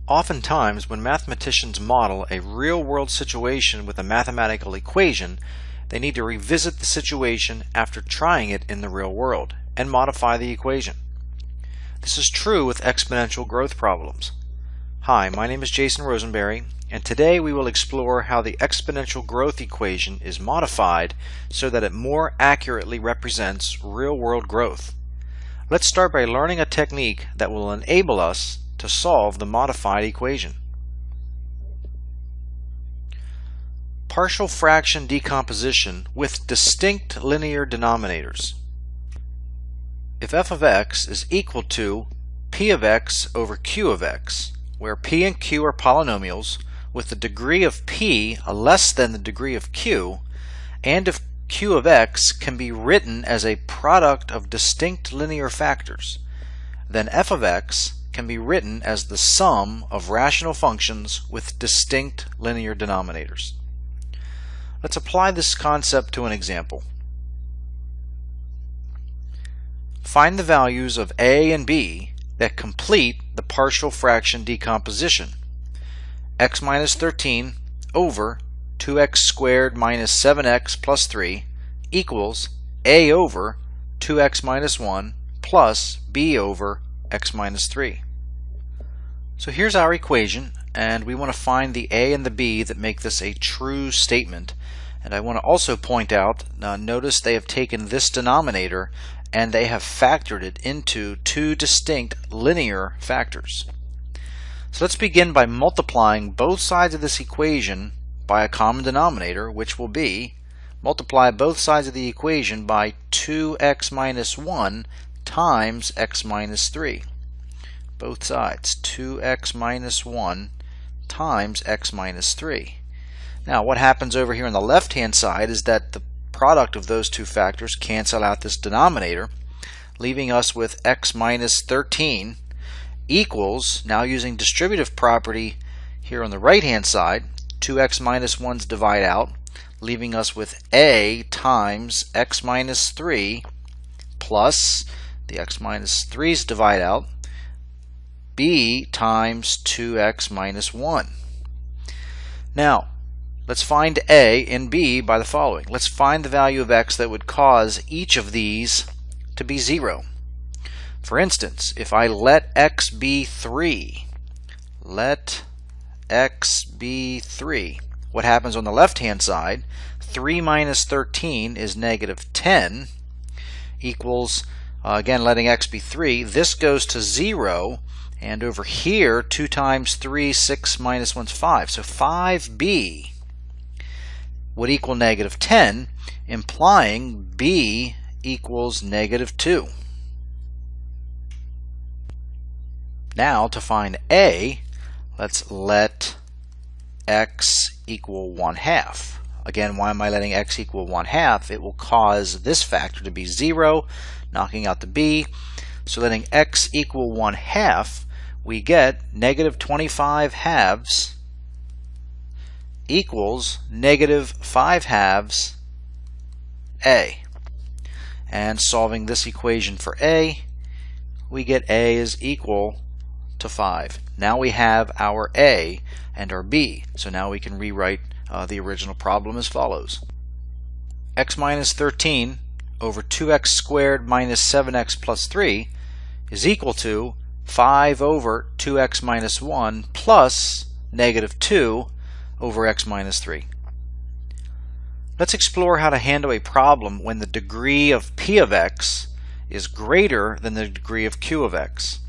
Oftentimes, when mathematicians model a real-world situation with a mathematical equation, they need to revisit the situation after trying it in the real world and modify the equation. This is true with exponential growth problems. Hi, my name is Jason Rosenberry, and today we will explore how the exponential growth equation is modified so that it more accurately represents real-world growth. Let's start by learning a technique that will enable us to solve the modified equation. Partial fraction decomposition with distinct linear denominators. If f of x is equal to p of x over q of x, where p and q are polynomials with the degree of p less than the degree of q, and if q of x can be written as a product of distinct linear factors, then f of x can be written as the sum of rational functions with distinct linear denominators. Let's apply this concept to an example. Find the values of a and b that complete the partial fraction decomposition. X minus 13 over 2x squared minus 7x plus 3 equals a over 2x minus 1 plus b over x minus 3. So here's our equation, and we want to find the a and the b that make this a true statement. And I want to also point out, notice they have taken this denominator and they have factored it into two distinct linear factors. So let's begin by multiplying both sides of this equation by a common denominator, which will be multiply both sides of the equation by 2x minus 1 times x minus 3. Both sides, 2x minus 1 times x minus 3. Now what happens over here on the left hand side is that the product of those two factors cancel out this denominator, leaving us with x minus 13 equals, now using distributive property here on the right hand side, 2x minus 1's divide out, leaving us with a times x minus 3 plus the x minus 3's divide out, b times 2x minus 1. Now let's find a and b by the following. Let's find the value of x that would cause each of these to be 0. For instance, if I let x be 3, what happens on the left hand side? 3 minus 13 is negative 10 equals, again letting x be 3, this goes to 0, and over here 2 times 3, 6 minus 1 is 5. So 5b would equal negative 10, implying b equals negative 2. Now to find a, let's let x equal 1/2. Again, why am I letting x equal 1/2? It will cause this factor to be 0, knocking out the b. So letting x equal 1/2, we get negative 25 halves equals negative 5 halves a. And solving this equation for a, we get a is equal to 5. Now we have our a and our b, so now we can rewrite the original problem as follows. X minus 13 over 2x squared minus 7x plus 3 is equal to 5 over 2x minus 1 plus negative 2 over x minus 3. Let's explore how to handle a problem when the degree of p of x is greater than the degree of q of x.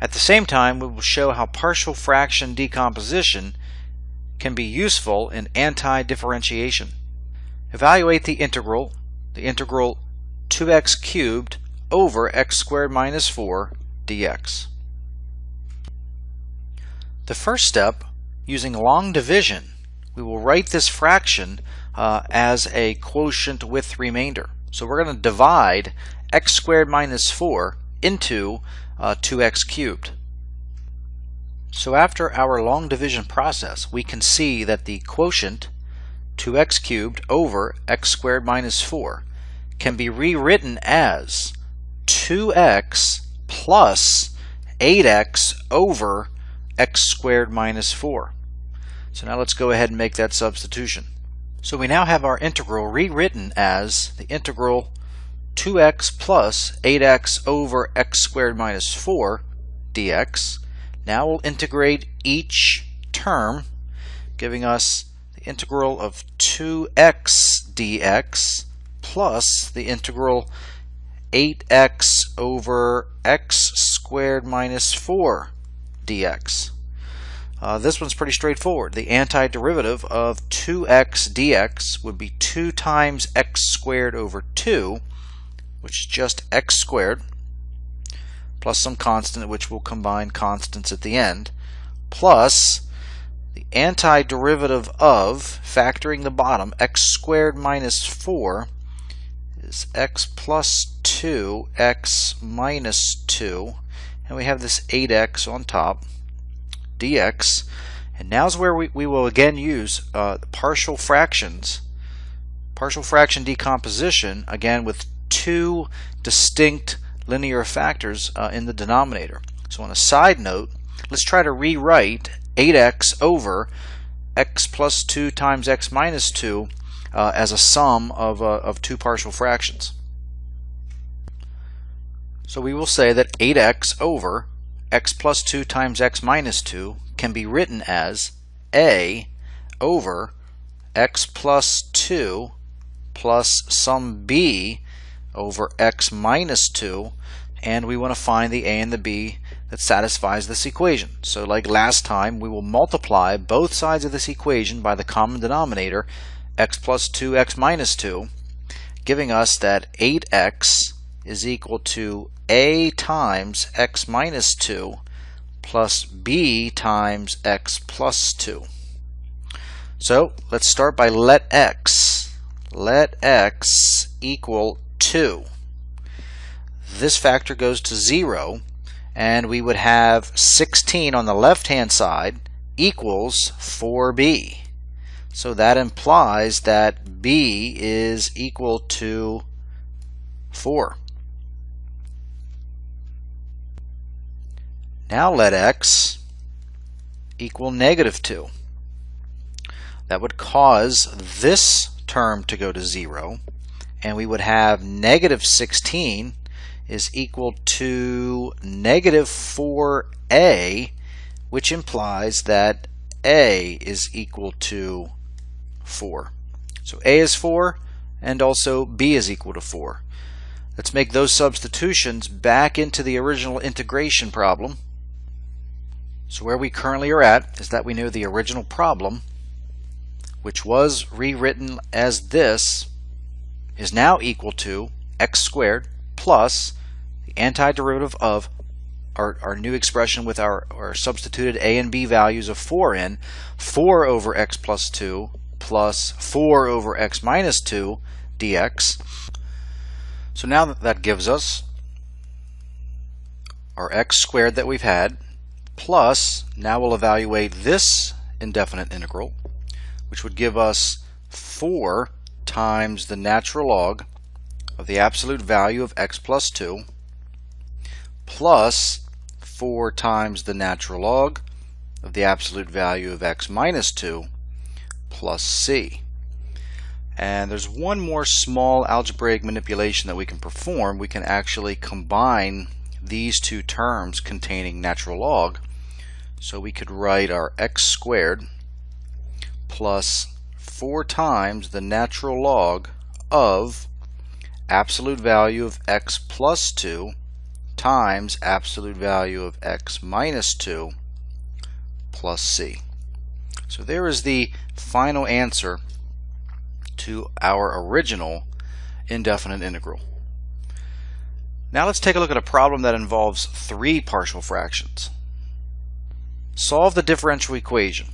At the same time, we will show how partial fraction decomposition can be useful in anti-differentiation. Evaluate the integral 2x cubed over x squared minus 4 dx. The first step, using long division, we will write this fraction as a quotient with remainder. So we're going to divide x squared minus 4 into 2x cubed. So after our long division process, we can see that the quotient 2x cubed over x squared minus 4 can be rewritten as 2x plus 8x over x squared minus 4. So now let's go ahead and make that substitution. So we now have our integral rewritten as the integral 2x plus 8x over x squared minus 4 dx. Now we'll integrate each term, giving us the integral of 2x dx plus the integral 8x over x squared minus 4 dx. This one's pretty straightforward. The antiderivative of 2x dx would be 2 times x squared over 2, which is just x squared, plus some constant, which will combine constants at the end, plus the antiderivative of, factoring the bottom, x squared minus 4 is x plus 2, x minus 2, and we have this 8x on top, dx. And now's where we will again use partial fraction decomposition, again with two distinct linear factors in the denominator. So on a side note, let's try to rewrite 8x over x plus 2 times x minus 2 as a sum of two partial fractions. So we will say that 8x over x plus 2 times x minus 2 can be written as a over x plus 2 plus some b over x minus 2, and we want to find the a and the b that satisfies this equation. So like last time, we will multiply both sides of this equation by the common denominator, x plus 2, x minus 2, giving us that 8x is equal to a times x minus 2 plus b times x plus 2. So let's start by let x equal 2. This factor goes to 0, and we would have 16 on the left hand side equals 4b. So that implies that b is equal to 4. Now let x equal negative 2. That would cause this term to go to 0, and we would have negative 16 is equal to negative 4a, which implies that a is equal to 4. So a is 4, and also b is equal to 4. Let's make those substitutions back into the original integration problem. So where we currently are at is that we know the original problem, which was rewritten as this, is now equal to x squared plus the antiderivative of our new expression with our substituted a and b values of 4 in, 4 over x plus 2 plus 4 over x minus 2 dx. So now that gives us our x squared that we've had, plus, now we'll evaluate this indefinite integral, which would give us 4 times the natural log of the absolute value of x plus 2 plus 4 times the natural log of the absolute value of x minus 2 plus c. And there's one more small algebraic manipulation that we can perform. We can actually combine these two terms containing natural log. So we could write our x squared plus 4 times the natural log of absolute value of x plus 2 times absolute value of x minus 2 plus c. So there is the final answer to our original indefinite integral. Now let's take a look at a problem that involves 3 partial fractions. Solve the differential equation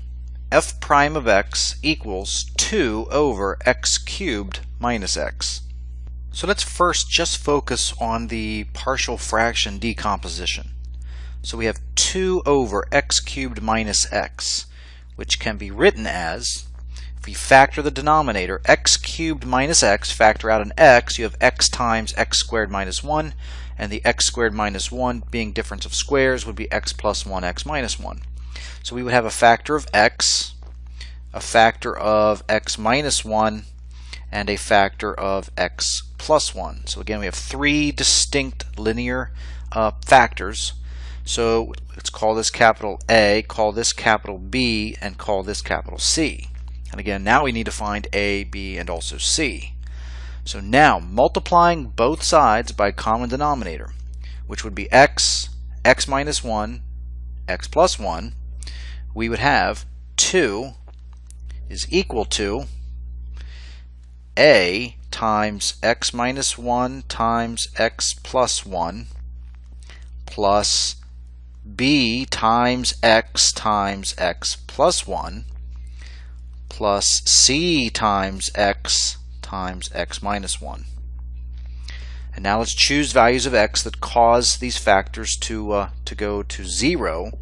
f prime of x equals 2 over x cubed minus x. So let's first just focus on the partial fraction decomposition. So we have 2 over x cubed minus x, which can be written as, if we factor the denominator, x cubed minus x, factor out an x, you have x times x squared minus 1, and the x squared minus 1 being difference of squares would be x plus 1, x minus 1. So we would have a factor of x, a factor of x minus 1, and a factor of x plus 1. So again, we have three distinct linear factors. So let's call this capital A, call this capital B, and call this capital C. And again, now we need to find A, B, and also C. So now, multiplying both sides by common denominator, which would be x, x minus 1, x plus 1, we would have 2 is equal to A times x minus 1 times x plus 1 plus B times x plus 1 plus C times x minus 1. And now let's choose values of x that cause these factors to go to 0.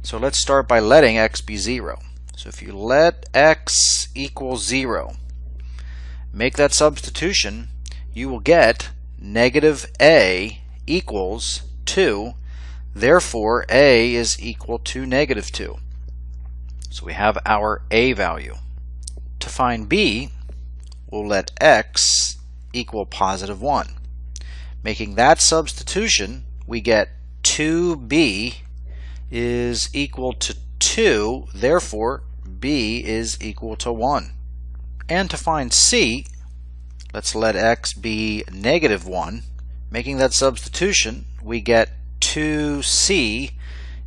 So let's start by letting x be 0. So if you let x equal 0, make that substitution, you will get negative a equals 2. Therefore, a is equal to negative 2. So we have our a value. To find b, we'll let x equal positive 1. Making that substitution, we get 2b is equal to 2. Therefore, b is equal to 1. And to find c, let's let x be negative 1. Making that substitution, we get 2c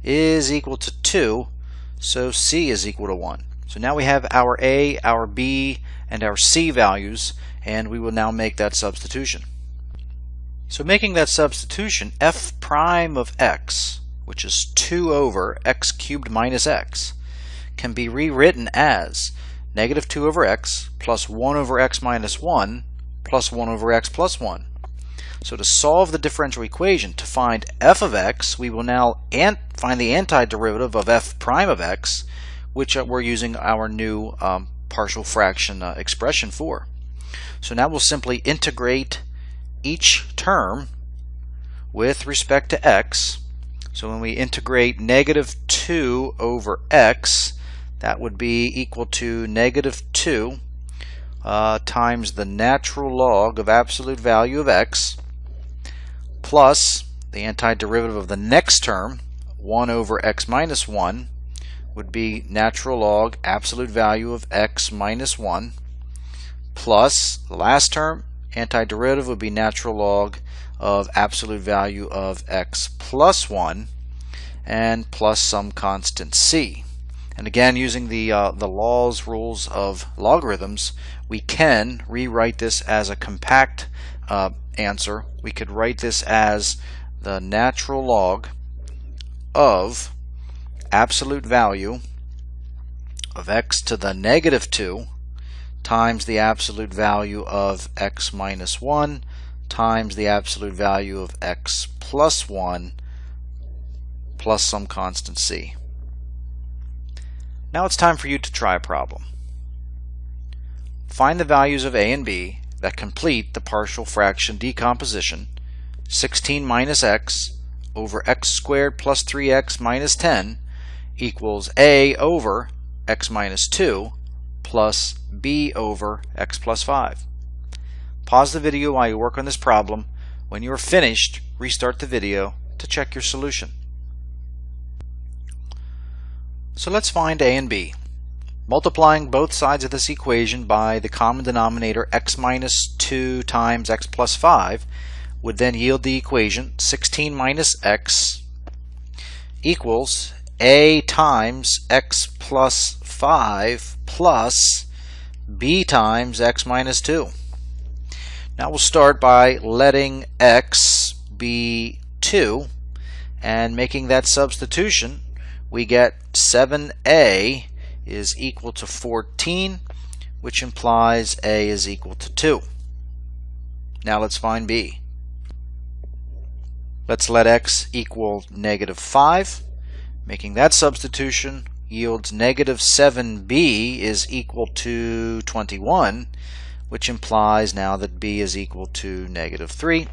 is equal to 2, so c is equal to 1. So now we have our a, our b, and our c values, and we will now make that substitution. So making that substitution, f prime of x, which is 2 over x cubed minus x, can be rewritten as negative 2 over x plus 1 over x minus 1 plus 1 over x plus 1. So to solve the differential equation, to find f of x, we will now find the antiderivative of f prime of x, which we're using our new partial fraction expression for. So now we'll simply integrate each term with respect to x. So when we integrate negative 2 over x, that would be equal to negative 2 times the natural log of absolute value of x plus the antiderivative of the next term, 1 over x minus 1, would be natural log absolute value of x minus 1 plus the last term, antiderivative would be natural log of absolute value of x plus 1 and plus some constant c. And again, using the laws, rules of logarithms, we can rewrite this as a compact answer. We could write this as the natural log of absolute value of x to the negative 2 times the absolute value of x minus 1 times the absolute value of x plus 1 plus some constant c. Now it's time for you to try a problem. Find the values of a and b that complete the partial fraction decomposition 16 minus x over x squared plus 3x minus 10 equals a over x minus 2 plus b over x plus 5. Pause the video while you work on this problem. When you are finished, restart the video to check your solution. So let's find a and b. Multiplying both sides of this equation by the common denominator x minus 2 times x plus 5 would then yield the equation 16 minus x equals a times x plus 5 plus b times x minus 2. Now we'll start by letting x be 2 and making that substitution. We get 7a is equal to 14, which implies a is equal to 2. Now let's find b. Let's let x equal negative 5. Making that substitution yields negative 7b is equal to 21, which implies now that b is equal to negative 3.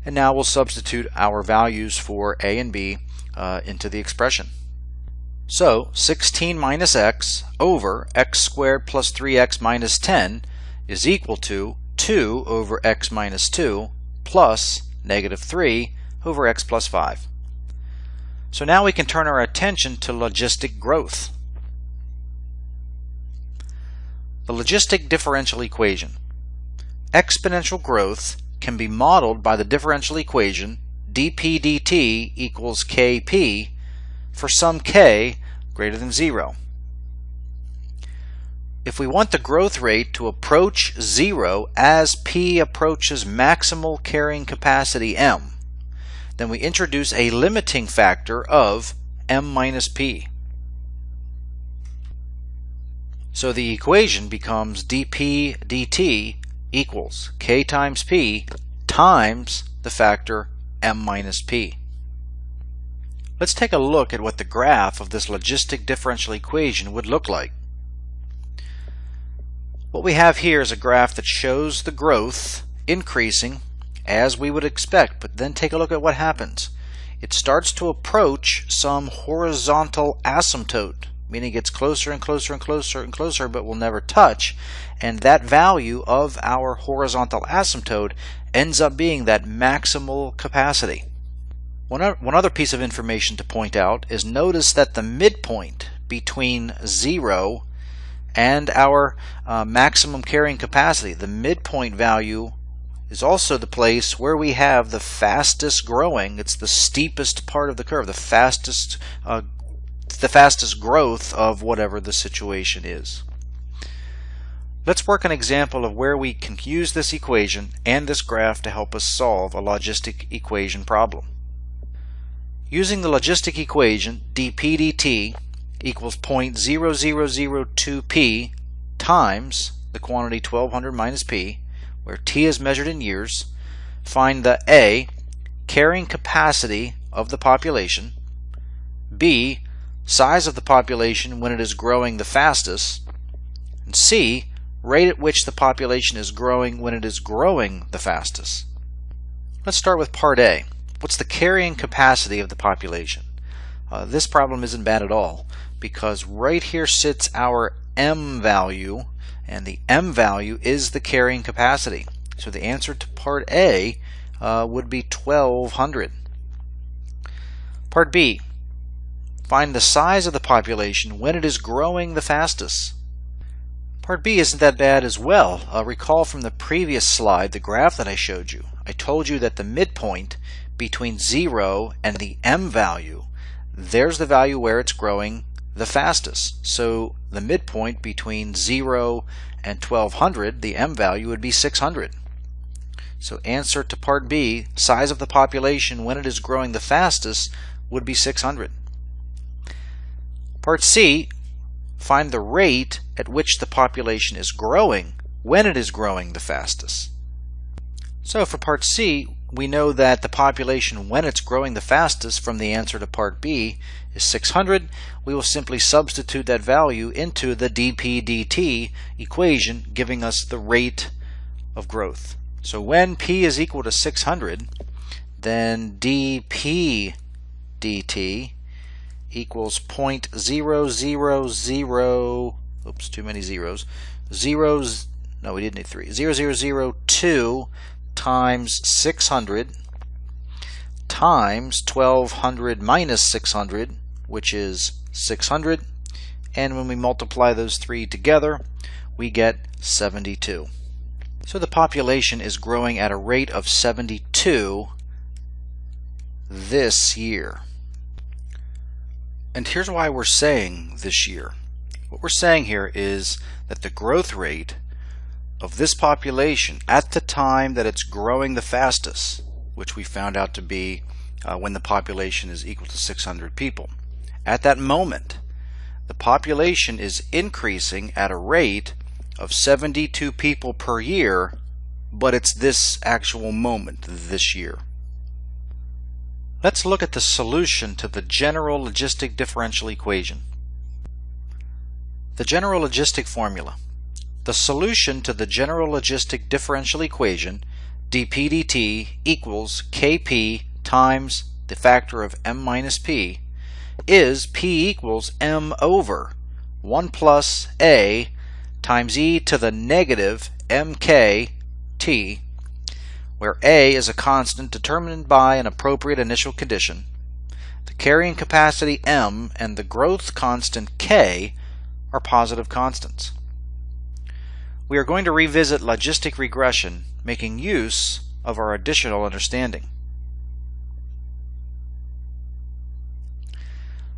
And now we'll substitute our values for a and b into the expression. So 16 minus x over x squared plus 3x minus 10 is equal to 2 over x minus 2 plus negative 3 over x plus 5. So now we can turn our attention to logistic growth. The logistic differential equation. Exponential growth can be modeled by the differential equation dp dt equals kp for some k greater than 0. If we want the growth rate to approach 0 as p approaches maximal carrying capacity m, then we introduce a limiting factor of m minus p. So the equation becomes dp dt equals k times p times the factor m minus p. Let's take a look at what the graph of this logistic differential equation would look like. What we have here is a graph that shows the growth increasing as we would expect, but then take a look at what happens. It starts to approach some horizontal asymptote, meaning it gets closer and closer and closer and closer, but will never touch, and that value of our horizontal asymptote ends up being that maximal capacity. One other piece of information to point out is notice that the midpoint between 0 and our maximum carrying capacity, the midpoint value, is also the place where we have the fastest growing. It's the steepest part of the curve, the fastest growth of whatever the situation is. Let's work an example of where we can use this equation and this graph to help us solve a logistic equation problem. Using the logistic equation, dp dt equals 0.0002p times the quantity 1200 minus p, where t is measured in years, find the a, carrying capacity of the population, b, size of the population when it is growing the fastest, and c, rate at which the population is growing when it is growing the fastest. Let's start with part A. What's the carrying capacity of the population? This problem isn't bad at all, because right here sits our m value, and the m value is the carrying capacity. So the answer to part A would be 1200. Part B. Find the size of the population when it is growing the fastest. Part B isn't that bad as well. Recall from the previous slide, the graph that I showed you. I told you that the midpoint between 0 and the m value, there's the value where it's growing the fastest. So the midpoint between 0 and 1200, the m value would be 600. So answer to part B, size of the population when it is growing the fastest, would be 600. Part C, find the rate at which the population is growing when it is growing the fastest. So for part C, we know that the population when it's growing the fastest from the answer to part B is 600. We will simply substitute that value into the dp dt equation, giving us the rate of growth. So when p is equal to 600, then dp dt equals 0.000, oops, too many zeros, no, we didn't need 3, 0002 times 600 times 1200 minus 600, which is 600, and when we multiply those three together, we get 72. So the population is growing at a rate of 72 this year. And here's why we're saying this year. What we're saying here is that the growth rate of this population at the time that it's growing the fastest, which we found out to be when the population is equal to 600 people, at that moment the population is increasing at a rate of 72 people per year, but it's this actual moment, this year. Let's look at the solution to the general logistic differential equation. The general logistic formula. The solution to the general logistic differential equation, dp dt equals kp times the factor of m minus p, is P equals M over 1 plus A times e to the negative mk t, where A is a constant determined by an appropriate initial condition. The carrying capacity M and the growth constant K are positive constants. We are going to revisit logistic regression, making use of our additional understanding.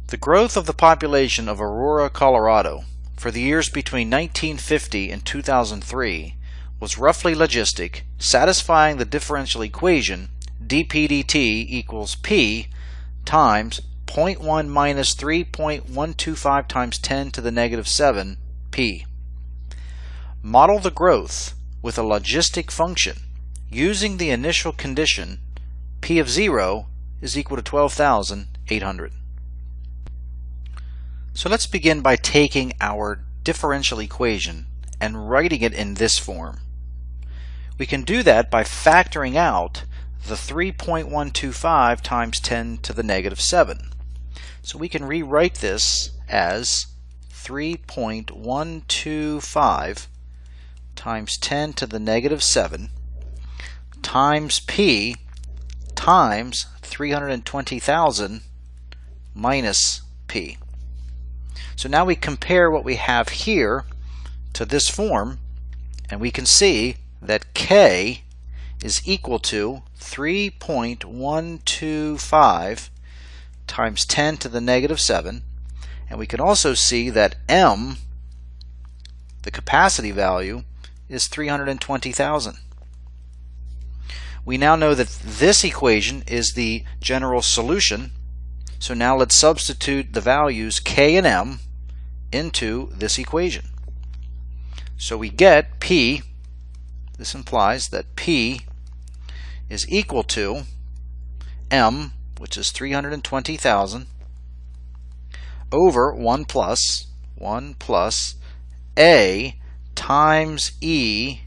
The growth of the population of Aurora, Colorado for the years between 1950 and 2003 was roughly logistic, satisfying the differential equation dp dt equals p times 0.1 minus 3.125 times 10 to the negative 7 p. Model the growth with a logistic function using the initial condition p of 0 is equal to 12,800. So let's begin by taking our differential equation and writing it in this form. We can do that by factoring out the 3.125 times 10 to the negative 7. So we can rewrite this as 3.125 times 10 to the negative 7 times P times 320,000 minus P. So now we compare what we have here to this form, and we can see that K is equal to 3.125 times 10 to the negative 7, and we can also see that M, the capacity value, is 320,000. We now know that this equation is the general solution, so now let's substitute the values K and M into this equation. So we get P, this implies that P is equal to M, which is 320,000, over 1 plus A times E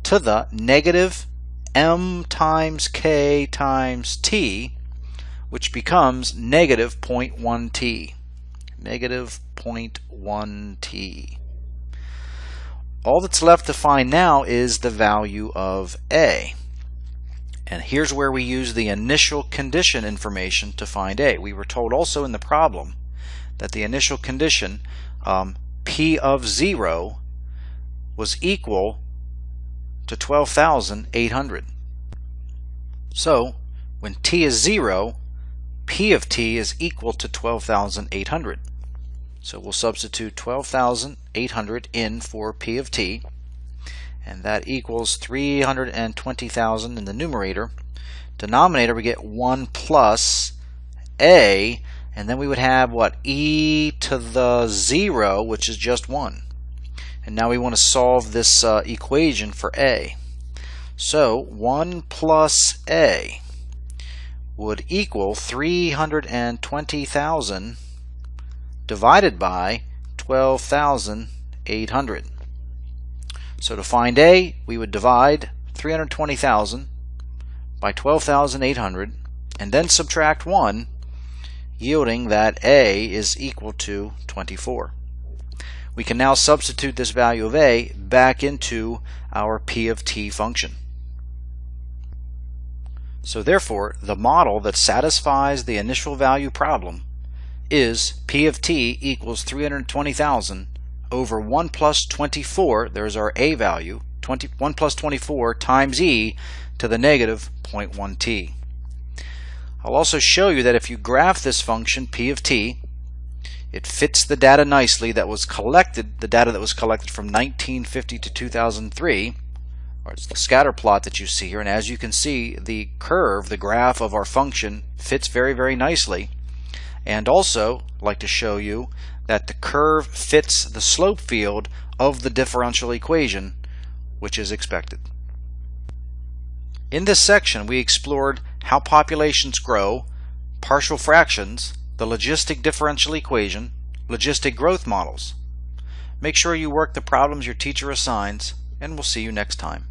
to the negative M times K times T, which becomes negative 0.1 T. Negative 0.1 T. All that's left to find now is the value of A. And here's where we use the initial condition information to find A. We were told also in the problem that the initial condition, P of 0, was equal to 12,800. So when T is 0, P of T is equal to 12,800. So we'll substitute 12,800 in for P of T, and that equals 320,000 in the numerator. Denominator, we get 1 plus A, and then we would have what? E to the 0, which is just 1. And now we want to solve this equation for A. So 1 plus A would equal 320,000 divided by 12,800. So to find A, we would divide 320,000 by 12,800 and then subtract 1, yielding that A is equal to 24. We can now substitute this value of A back into our P of T function. So therefore, the model that satisfies the initial value problem is P of T equals 320,000 over 1 plus 24, there's our A value, 1 plus 24 times E to the negative 0.1 T. I'll also show you that if you graph this function P of T, it fits the data nicely that was collected, the data that was collected from 1950 to 2003, or it's the scatter plot that you see here, and as you can see, the curve, the graph of our function fits very, very nicely. And also, I'd like to show you that the curve fits the slope field of the differential equation, which is expected. In this section, we explored how populations grow, partial fractions, the logistic differential equation, logistic growth models. Make sure you work the problems your teacher assigns, and we'll see you next time.